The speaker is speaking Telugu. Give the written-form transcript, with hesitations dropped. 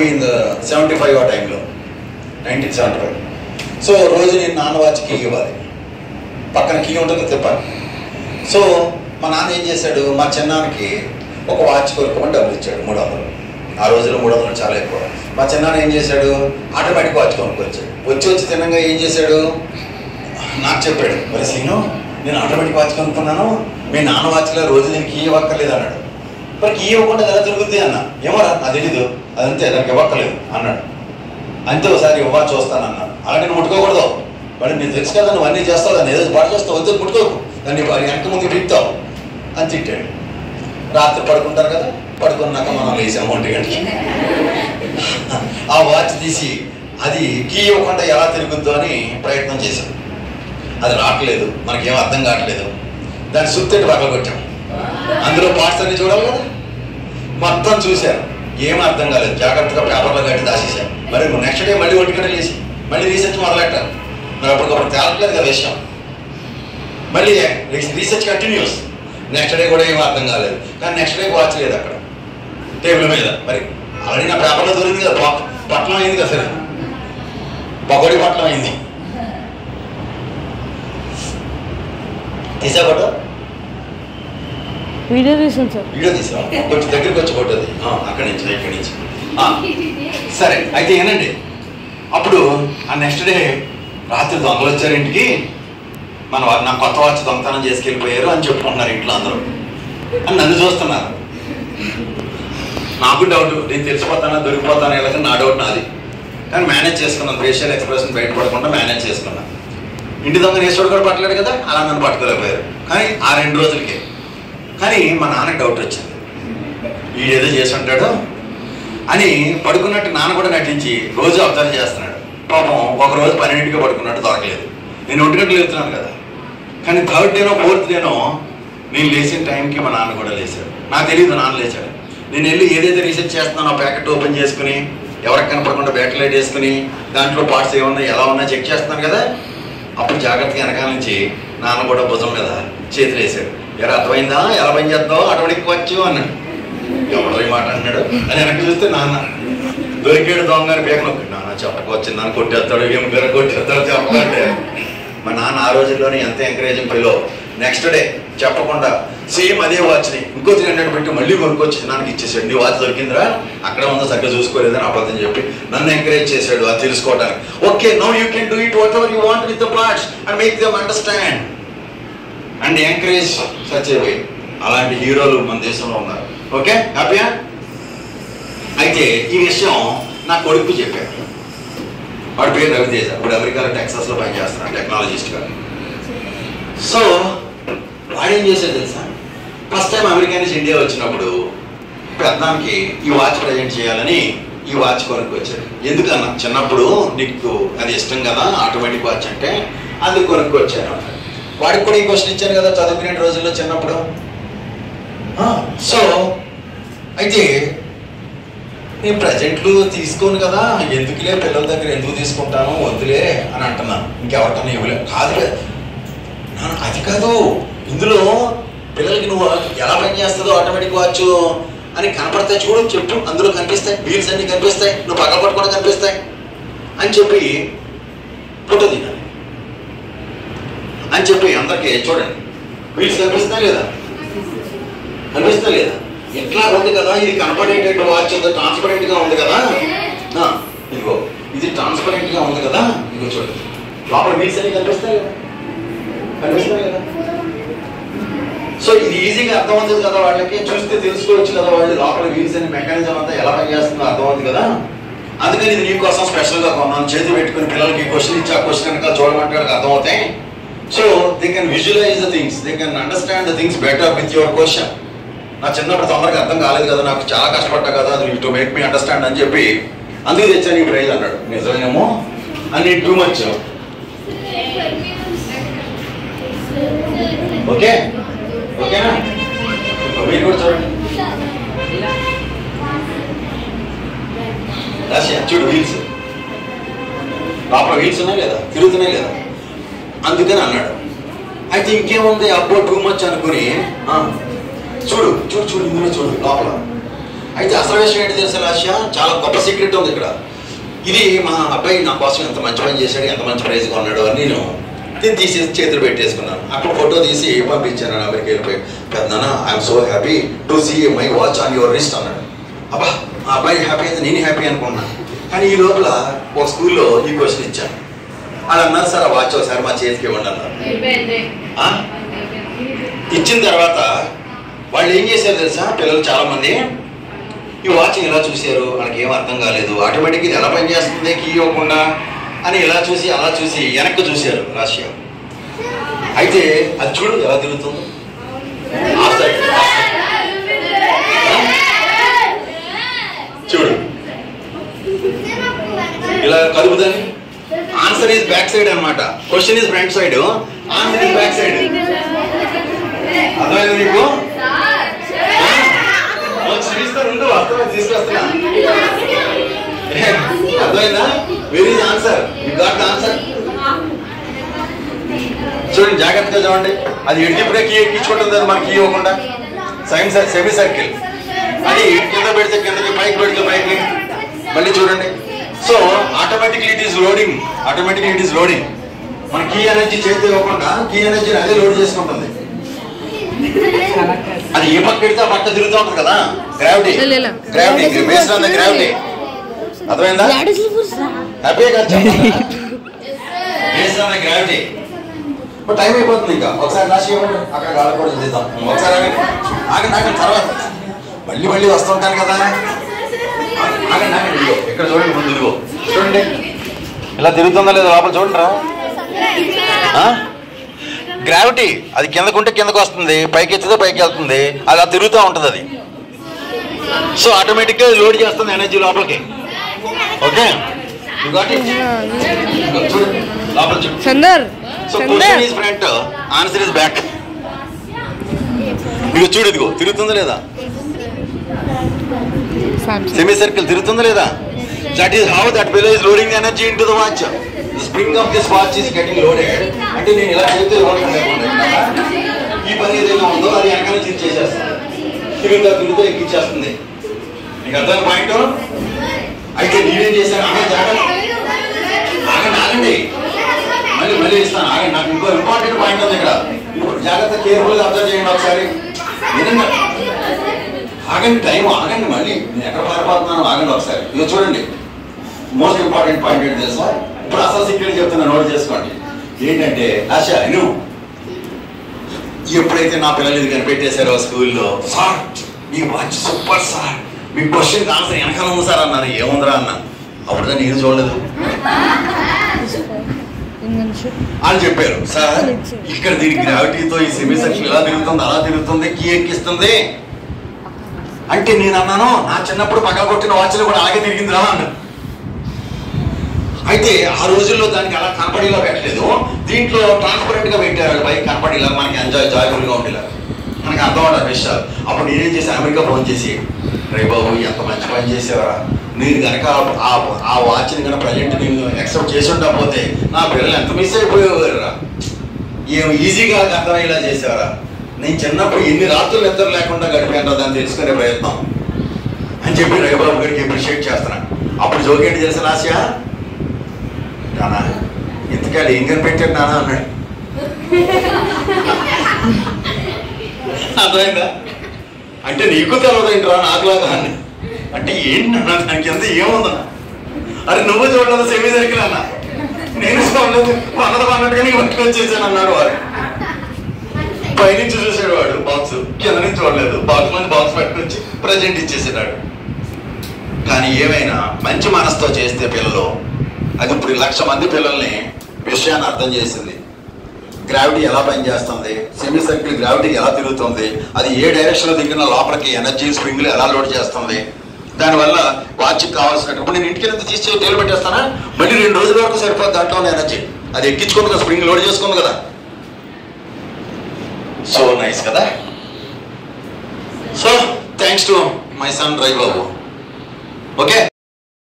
ఇన్ 75 ఆ టైంలో 1975. సో రోజు నేను నాన్న వాచ్ కీ ఇవ్వాలి, పక్కన కీ ఉంటుంది తిప్పాలి. సో మా నాన్న ఏం చేశాడు, మా చిన్నానికి ఒక వాచ్ కొనుక్కోమని డబ్బులు ఇచ్చాడు 300. ఆ రోజుల్లో 300 చాలా ఎక్కువ. మా చిన్నాన్న ఏం చేశాడు, ఆటోమేటిక్ వాచ్ కొనుక్కొచ్చాడు. వచ్చి తినంగా ఏం చేశాడు, నాకు చెప్పాడు, మరి సీను నేను ఆటోమేటిక్ వాచ్ కొనుక్కున్నాను, మీ నాన్న వాచ్లో రోజు నేను కీ ఇవ్వక్కర్లేదు అన్నాడు. మరి కీ ఇవ్వకుండా ఎలా తిరుగుద్ది అన్న, ఏమోరా నాకు తెలీదు, అదంతే దానికి ఇవ్వక్కర్లేదు అన్నాడు. అంతే ఒకసారి ఇవ్వ చూస్తానన్నాను. అలాగే నేను ముట్టుకోకూడదు, మరి నేను తెలుసు కదా నువ్వు అన్నీ చేస్తావు, దాన్ని ఏదో పాటు చేస్తావు, వద్దు ముట్టుకోకు, దాన్ని వెనక ముందు తిప్పుతావు అని తిట్టాడు. రాత్రి పడుకుంటారు కదా, పడుకున్నాక మనం లేసాము 1 గంటకి. ఆ వాచ్ తీసి అది కీ ఇవ్వకుండా ఎలా తిరుగుద్దో అని ప్రయత్నం చేశాం. అది రావట్లేదు, మనకేం అర్థం కావట్లేదు. దాన్ని సుత్తెట్టు పక్కన కొట్టాం. అందులో పార్ట్స్ అన్ని చూడాలి కదా, మొత్తం చూశాను, ఏం అర్థం కాలేదు. జాగ్రత్తగా పేపర్లో కట్టి దాచేసాను. మరి నెక్స్ట్ డే మళ్ళీ 1 గంట చేసి మళ్ళీ రీసెర్చ్ మొదలెట్టాను. మరి అప్పటికప్పుడు తేలట్లేదు కదా విషయం. మళ్ళీ రీసెర్చ్ కంటిన్యూస్. నెక్స్ట్ డే కూడా ఏం అర్థం కాలేదు. కానీ నెక్స్ట్ డే వాచ్ లేదు అక్కడ టేబుల్ మీద. మరి ఆల్రెడీ నా పేపర్లో దొరికింది కదా, పట్నం అయింది కదా, సరే పకోడీ పట్నం అయింది. తీసా ఫోటో, వీడియో తీసాను సార్. వీడియో తీసా, కొంచెం దగ్గరికి వచ్చి ఫోటో అది అక్కడి నుంచి ఇక్కడి నుంచి. సరే అయితే ఏనండి, అప్పుడు ఆ నెక్స్ట్ డే రాత్రి దొంగలు వచ్చారు ఇంటికి, నా కొత్త వాచ్ దొంగతనం చేసుకెళ్ళిపోయారు అని చెప్పుకుంటున్నారు ఇంట్లో అందరూ. అని నన్ను చూస్తున్నారు. నాకు డౌట్, నేను తెలిసిపోతానా దొరికిపోతానా ఇలాగ నా డౌట్ నాది. కానీ మేనేజ్ చేసుకున్నాను, ఫేషియల్ ఎక్స్ప్రెషన్ బయటపడకుండా మేనేజ్ చేసుకున్నాను. ఇంటి దొంగ నేర్చుకోడు కూడా పట్టలేడు కదా, అలా నన్ను పట్టుకోలేకపోయారు. కానీ ఆ 2 రోజులకే. కానీ మా నాన్నకి డౌట్ వచ్చింది, వీడేదో చేసి ఉంటాడు అని. పడుకున్నట్టు నాన్న కూడా నటించి రోజు అబ్జర్వ్ చేస్తున్నాడు. పాపం ఒకరోజు 12కి పడుకున్నట్టు దొరకలేదు. నేను 1 గంటలు వెళ్తున్నాను కదా. కానీ 3rd డేనో 4th డేనో నేను లేచిన టైంకి మా నాన్న కూడా లేచాడు. నాకు తెలియదు నాన్న లేచాడు. నేను వెళ్ళి ఏదైతే రీసెర్చ్ చేస్తున్నానో ప్యాకెట్ ఓపెన్ చేసుకుని, ఎవరికి కనపడకుండా బ్యాక్ లైట్ వేసుకుని, దాంట్లో పార్ట్స్ ఏమన్నా ఎలా ఉన్నా చెక్ చేస్తున్నాను కదా. అప్పుడు జాగ్రత్తగా వెనకాల నుంచి నాన్న కూడా భుజం మీద చేతులు వేసాడు. ఎవరు అర్థమైందా, ఎలా పని చేద్దాం, అటువంటికి వచ్చు అన్నాడు. ఎవరు మాట అన్నాడు అని వెనక్కి చూస్తే నాన్న దొరికాడు దొంగని పేక నొక్కాడు. నాన్న చెప్పకొచ్చింది, నన్ను కొట్టేస్తాడు, ఏం పేరు కొట్టేస్తాడు చెప్పకంటే. మా నాన్న ఆ రోజుల్లోనే ఎంత ఎంకరేజింగ్ పిల్లో. నెక్స్ట్ డే చెప్పకుండా సేమ్ అదే వాచ్ని ఇంకో 300 పెట్టి మళ్ళీ కొనుక్కొచ్చి నాకు ఇచ్చేసాడు. నీ వాచ్ దొరికిందిరా, అక్కడ ఉందో సరిగ్గా చూసుకోలేదని అబద్ధం చెప్పి నన్ను ఎంకరేజ్ చేశాడు అది తెలుసుకోవడానికి. Okay, now you can do it whatever you want with the parts and make them understand and encourage such a way. అలాంటి హీరోలు మన దేశంలో ఉన్నారు. ఓకే, హ్యాపీయా? అయితే ఈ విషయం నా కొడుకు చెప్పాడు. వాడి పేరు రవితేజ. ఇప్పుడు అమెరికాలో టెక్సాస్లో పనిచేస్తున్నాడు టెక్నాలజిస్ట్గా. సో వాడేం చేశాడు తెలుసా, ఫస్ట్ టైం అమెరికా నుంచి ఇండియా వచ్చినప్పుడు పెద్దానికి ఈ వాచ్ ప్రజెంట్ చేయాలని ఈ వాచ్ కొనుక్కొచ్చాడు. ఎందుకన్నా, చిన్నప్పుడు నీకు అది ఇష్టం కదా ఆటోమేటిక్ వాచ్ అంటే, అది కొనుక్కొచ్చాను. వాడికి కూడా ఈ క్వశ్చన్ ఇచ్చాను కదా చదువుకునే రోజుల్లో చిన్నప్పుడు. సో అయితే నేను ప్రజెంట్లు తీసుకోను కదా, ఎందుకులే పిల్లల దగ్గర ఎందుకు తీసుకుంటాను, వద్దులే అని అంటున్నాను. ఇంకెవరికన్నా ఇవ్వలే. కాదు అది కాదు, ఇందులో పిల్లలకి నువ్వు ఎలా పని చేస్తుందో ఆటోమేటిక్ వాచ్ అని కనపడతాయి చూడు, చెప్పు, అందులో కనిపిస్తాయి, వీల్స్ అన్ని కనిపిస్తాయి, నువ్వు పక్కన పట్టుకోవడం కనిపిస్తాయి అని చెప్పి ఫోటో దిగాలి అని చెప్పి అందరికీ చూడండి వీల్స్ కనిపిస్తాయి లేదా, కనిపిస్తా లేదా, ఎట్లా ఉంది కదా, ఇది కనపడేటట్టు వాచ్ ఉంది, ట్రాన్స్పరెంట్ గా ఉంది కదా, ఇదిగో ఇది ట్రాన్స్పరెంట్ గా ఉంది కదా, ఇదిగో చూడండి లోపల వీల్స్ అన్ని కనిపిస్తాయి కదా, కనిపిస్తాయి కదా. సో ఇది ఈజీగా అర్థమవుతుంది కదా, వాళ్ళకి చూస్తే తెలుసుకోవచ్చు కదా, వాళ్ళు లోపల వీల్స్ అనే మెకానిజం అంతా ఎలా పనిచేస్తుందో అర్థమవుతుంది కదా. అందుకని ఇది నీకోసం స్పెషల్గా కొన్నాను. చేతి పెట్టుకుని పిల్లలకి క్వశ్చన్ ఇచ్చి ఆ క్వశ్చన్ కనుక చూడమంటే అర్థమవుతాయి. So they can visualize the things, they can understand the things better with your question. నా చిన్నప్పుడు తొందరగా అర్థం కాలేదు కదా, నాకు చాలా కష్టపడ్డా కదా, అది టు మేక్ మీ అండర్స్టాండ్ అని చెప్పి అందుకే తెచ్చాను ఈ ప్రైజ్ అన్నాడు. నిజమేమో అని టూ మచ్. ఓకే ఓకేనా, మీరు కూడా చూడండి. చూడు వీల్స్, లోపల వీల్స్ ఉన్నాయి లేదా, తిరుగుతున్నాయి లేదా, అందుకని అన్నాడు. అయితే ఇంకేముంది అబ్బో టూ మచ్ అనుకుని చూడు చూడు చూడు ఇందులో చూడు లోపల. అయితే అసలు విషయం ఏంటి తెలుసా లాస్య, చాలా గొప్ప సీక్రెట్ ఉంది ఇక్కడ. ఇది మా అబ్బాయి నా కోసం ఎంత మంచి పని చేశాడు, ఎంత మంచి ప్రైజ్ కొన్నాడు అని నేను దీన్ని తీసేసి చేతులు పెట్టేసుకున్నాను. అక్కడ ఫోటో తీసి పంపించాను అమెరికా వెళ్ళిపోయి. పెద్దనా I'm so happy to see my watch on your wrist అన్నాడు. అబ్బా మా అబ్బాయి హ్యాపీ అయితే నేను హ్యాపీ అనుకున్నాను. కానీ ఈ లోపల ఒక స్కూల్లో ఈ క్వశ్చన్ ఇచ్చాను. వాళ్ళు అన్నారు సార్ ఆ వాచ్ ఒకసారి మా చేతికి ఇవ్వండి అన్నారు. ఇచ్చిన తర్వాత వాళ్ళు ఏం చేశారు తెలుసా, పిల్లలు చాలామంది ఈ వాచ్ని ఇలా చూశారు, వాళ్ళకి ఏం అర్థం కాలేదు. ఆటోమేటిక్గా ఇది ఎలా పనిచేస్తుంది కీ ఇవ్వకుండా అని ఇలా చూసి అలా చూసి వెనక్కి చూశారు రాష్ట్ర. అయితే అది చూడు ఎలా తిరుగుతుందో, చూడు ఇలా కలుపుదని. ఆన్సర్ ఈజ్ బ్యాక్ సైడ్ అనమాట, question is front side, answer is back side. అర్థమైంది నీకు? తీసుకొస్తున్నా, అర్థమైందా? Very answer, you got the answer. చూడండి జాగ్రత్తగా చూడండి, అది ఎడ్డిప్పుడే కీ ఎక్కించుకుంటుంది, అది మనకి కీ ఇవ్వకుండా. సెమీ సర్కిల్ అది కింద పెడితే కిందకి, పైకి పెడితే పైకి. మళ్ళీ చూడండి. So automatically it is loading, automatically it is loading. మన కీ ఎనర్జీ చేతి ఇవ్వకుండా కీ ఎనర్జీని అదే లోడ్ చేసుకుంటుంది. అది ఏ పక్క పెడితే ఆ పక్క తిరుగుతూ ఉంటుంది కదా, gravity. Gravity based on the gravity. అర్థమైందా? హ్యాపీగా కాదు, based on the gravity. Time అయిపోతుంది ఇంకా. ఒకసారి రాసి ఇవ్వండి, అక్కడ గాలి కూడా చేద్దాం. ఒకసారి ఆగండి ఆగండి, తర్వాత మళ్ళీ మళ్ళీ వస్తుంటాను కదా. ఆగండి ఆగండి, ఇక్కడ చూడండి, ముందు ఇదిగో చూడండి ఇలా తిరుగుతుందా లేదా లోపల చూడండి రా. గ్రావిటీ అది కిందకుంటే కిందకు వస్తుంది, పైకి ఎత్తితే పైకి వెళ్తుంది, అలా తిరుగుతూ ఉంటుంది అది. సో ఆటోమేటిక్గా లోడ్ చేస్తుంది ఎనర్జీ లోపలికి. ఓకే, లోపల చూడు. So question is front, answer is back. ఇదిగో చూడు, ఇదిగో తిరుగుతుందా లేదా, సెమీ సర్కిల్ తిరుగుతుందా లేదా. That is how that below is loading energy in to the watch. The spring of this watch is getting loaded. అంటే నేను ఇలా చేస్తే ఈ పని ఏదైనా ఉందో అది వెనక నుంచి చేసేస్తుంది, తిరుగుతా ఎక్కిచ్చేస్తుంది. నీకు అర్థమైన పాయింట్? అయితే నేనేం చేశాను, ఆగండి మళ్ళీ మళ్ళీ ఇస్తాను, ఆగండి. నాకు ఇంకో ఇంపార్టెంట్ పాయింట్ ఉంది ఇక్కడ, జాగ్రత్త కేర్ఫుల్గా అబ్జర్వ్ చేయండి ఒకసారి. ఆగండి, టైం ఆగండి, మళ్ళీ నేను ఎక్కడ పారిపోతున్నాను ఆగండి ఒకసారి. ఇక చూడండి, మోస్ట్ ఇంపార్టెంట్ పాయింట్ ఏంటి తెలుసా? ఇప్పుడు అసలు సీక్రెట్ చెప్తున్నా, నోట్ చేసుకోండి. ఏంటంటే ఆశ, నువ్వు ఎప్పుడైతే నా పిల్లలు ఇది కనిపెట్టేశారో స్కూల్లో, సార్ మీ వాచ్ సూపర్ సార్, మీ క్వశ్చన్ ఆన్సర్ వెనకాల ఉంది సార్ అన్నాను. ఏముందిరా అన్న. అప్పుడు దాన్ని నేను చూడలేదు. వాళ్ళు చెప్పారు, సార్ ఇక్కడ దీని గ్రావిటీతో ఈ సెమీ సర్కిల్ ఇలా తిరుగుతుంది, అలా తిరుగుతుంది, కీ ఎక్కిస్తుంది అంటే నేను అన్నాను, నా చిన్నప్పుడు పక్కన కొట్టిన వాచ్లు కూడా అలాగే తిరిగిందిరా అన్నాను. అయితే ఆ రోజుల్లో దానికి అలా కనపడేలా పెట్టలేదు, దీంట్లో ట్రాన్స్పరెంట్ గా పెట్టారు. పైకి కనపడేలా, మనకి జాయ్ఫుల్ గా ఉండేలా, మనకి అర్థం అవుతారు విషయాలు. అప్పుడు నేనేం చేసి అమెరికా ఫోన్ చేసి, రే బాబు ఎంత మంచి పని చేసేవరా, నేను కనుక ఆ వాచ్ని కనుక ప్రజెంట్ నేను యాక్సెప్ట్ చేసి ఉండకపోతే నా పిల్లలు ఎంత మిస్ అయిపోయేవారా, ఏం ఈజీగా అర్థమయ్యేలా చేసేవారా. నేను చిన్నప్పుడు ఎన్ని రాత్రులు నిద్ర లేకుండా గడిపాను దాన్ని తెలుసుకునే ప్రయత్నం అని చెప్పి రవిబాబు గారికి అప్రిషియేట్ చేస్తున్నాను. అప్పుడు జోకేంటి చేసిన ఆశ, నానా ఇంతకాలం ఏం కనిపెట్టాడు నానా అన్నాడు. అర్థమైందా? అంటే నీకు తెలవదేంట్రా నాకులాగా అని. అంటే ఏంటి నాన్న దానికి ఎంత ఏముందన్నా, అరే నువ్వు చూడలేదు సెమీ సర్కిల్ అన్నా, నేను చూడలేదు అన్నట్టుగా నీకు పట్టుకు వచ్చేసాను అన్నాడు వాడు. పైనుంచి చూసాడు వాడు బాక్స్, కింద నుంచి చూడలేదు, బాక్స్ మంది బాక్స్ పట్టుకొచ్చి ప్రజెంట్ ఇచ్చేసాడు. కానీ ఏమైనా మంచి మనసుతో చేస్తే పిల్లలు, అది ఇప్పుడు 1,00,000 మంది పిల్లల్ని విషయాన్ని అర్థం చేసింది. గ్రావిటీ ఎలా పనిచేస్తుంది, సెమీ సర్కిల్ గ్రావిటీ ఎలా తిరుగుతుంది, అది ఏ డైరెక్షన్లో దిగిన లోపలికి ఎనర్జీ స్ప్రింగ్లు ఎలా లోడ్ చేస్తుంది, దానివల్ల వాచ్కి కావాల్సినప్పుడు నేను ఇంటికి ఎంత తీసి టేలు పెట్టేస్తానా, మళ్ళీ 2 రోజుల వరకు సరిపోతుంది దాంట్లో ఎనర్జీ. అది ఎక్కించుకుంది కదా, స్ప్రింగ్ లోడ్ చేసుకుంది కదా. సో నైస్ కదా. So thanks to my son Ravi Babu. Okay.